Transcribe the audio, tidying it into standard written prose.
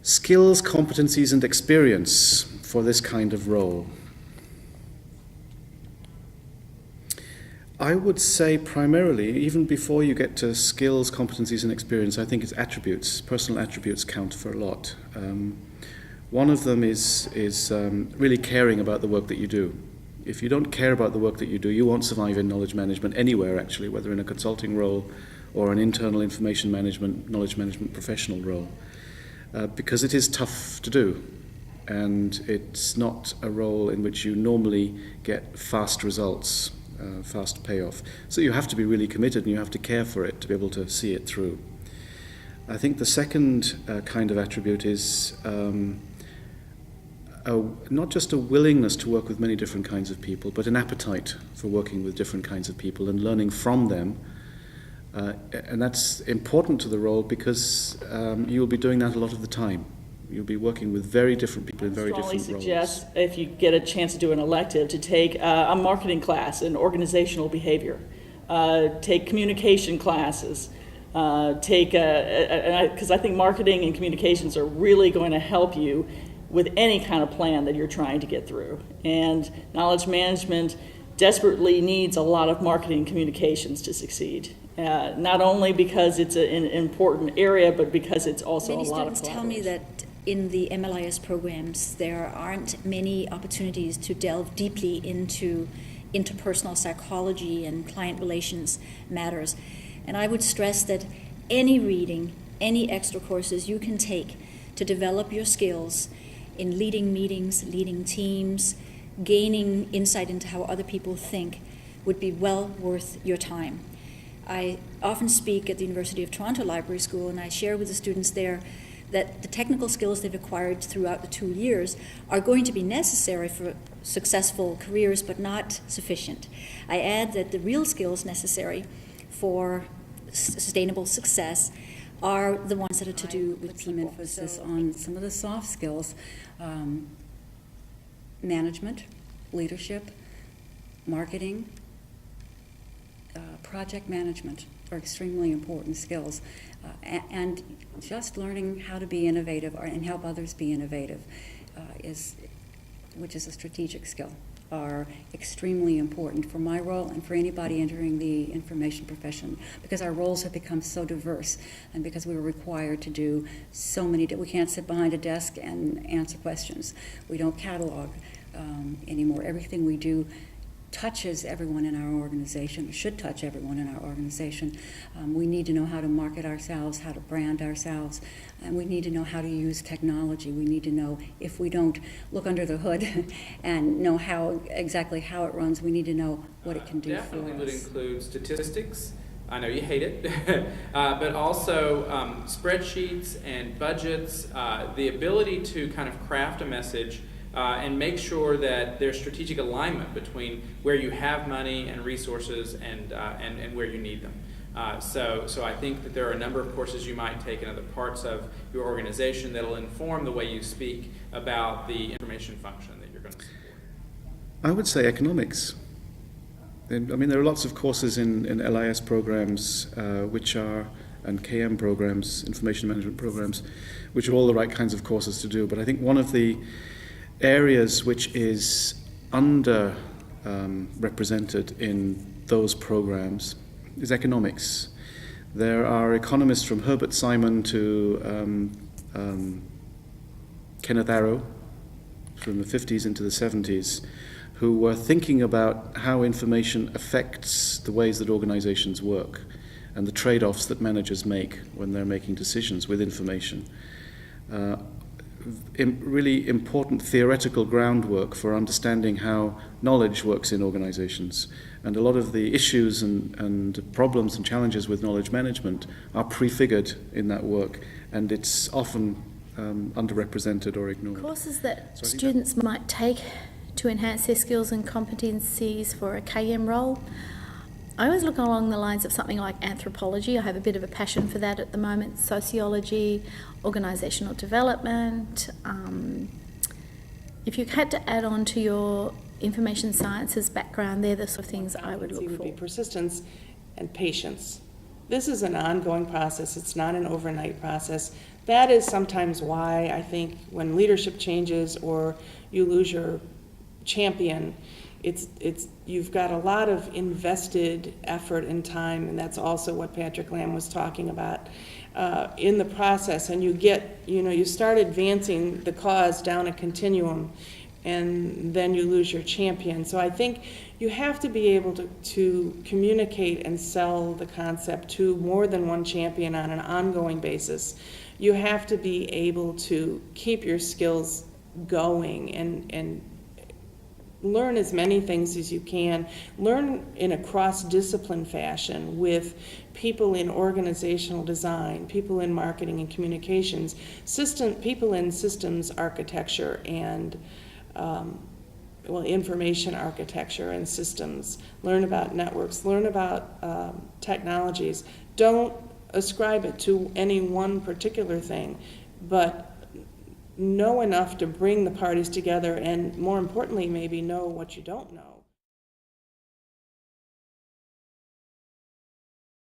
Skills, competencies and experience for this kind of role. I would say primarily, even before you get to skills, competencies and experience, I think it's attributes. Personal attributes count for a lot. One of them is really caring about the work that you do. If you don't care about the work that you do, you won't survive in knowledge management anywhere, actually, whether in a consulting role or an internal information management, knowledge management professional role, because it is tough to do. And it's not a role in which you normally get fast results, fast payoff. So you have to be really committed and you have to care for it to be able to see it through. I think the second kind of attribute is not just a willingness to work with many different kinds of people, but an appetite for working with different kinds of people and learning from them. And that's important to the role because you'll be doing that a lot of the time. You'll be working with very different people in very different roles. I strongly suggest, if you get a chance to do an elective, to take a marketing class in organizational behavior, take communication classes, because I think marketing and communications are really going to help you with any kind of plan that you're trying to get through. And knowledge management desperately needs a lot of marketing and communications to succeed. Not only because it's an important area, but because it's also a lot of collaboration. Many students tell me that in the MLIS programs, there aren't many opportunities to delve deeply into interpersonal psychology and client relations matters. And I would stress that any reading, any extra courses you can take to develop your skills in leading meetings, leading teams, gaining insight into how other people think would be well worth your time. I often speak at the University of Toronto Library School, and I share with the students there that the technical skills they've acquired throughout the 2 years are going to be necessary for successful careers, but not sufficient. I add that the real skills necessary for sustainable success are the ones that are to do with some emphasis on some of the soft skills, management, leadership, marketing, project management are extremely important skills, and just learning how to be innovative and help others be innovative, which is a strategic skill, are extremely important for my role and for anybody entering the information profession, because our roles have become so diverse and because we were required to do so many. We can't sit behind a desk and answer questions. We don't catalog anymore. Everything we do touches everyone in our organization, should touch everyone in our organization. We need to know how to market ourselves, how to brand ourselves, and we need to know how to use technology. We need to know, if we don't look under the hood and know exactly how it runs, we need to know what it can do for us. Definitely would include statistics. I know you hate it, but also spreadsheets and budgets, the ability to kind of craft a message and make sure that there's strategic alignment between where you have money and resources and where you need them. So I think that there are a number of courses you might take in other parts of your organization that'll inform the way you speak about the information function that you're going to support. I would say economics. I mean, there are lots of courses in LIS programs and KM programs, information management programs, which are all the right kinds of courses to do. But I think one of the areas which is represented in those programs is economics. There are economists from Herbert Simon to Kenneth Arrow from the 50s into the 70s who were thinking about how information affects the ways that organizations work and the trade-offs that managers make when they're making decisions with information. Really important theoretical groundwork for understanding how knowledge works in organizations. And a lot of the issues and problems and challenges with knowledge management are prefigured in that work, and it's often underrepresented or ignored. Courses that students might take to enhance their skills and competencies for a KM role, I always look along the lines of something like anthropology. I have a bit of a passion for that at the moment. Sociology, organisational development. If you had to add on to your information sciences background, they're the sort of things I would look for. Would be persistence and patience. this is an ongoing process. It's not an overnight process. That is sometimes why I think when leadership changes or you lose your champion, you've got a lot of invested effort and time, and that's also what Patrick Lambe was talking about in the process. And you start advancing the cause down a continuum, and then you lose your champion. So I think you have to be able to communicate and sell the concept to more than one champion on an ongoing basis. You have to be able to keep your skills going and learn as many things as you can. Learn in a cross-discipline fashion with people in organizational design, people in marketing and communications, people in systems architecture and information architecture and systems. Learn about networks, learn about technologies. Don't ascribe it to any one particular thing, but know enough to bring the parties together, and more importantly, maybe know what you don't know.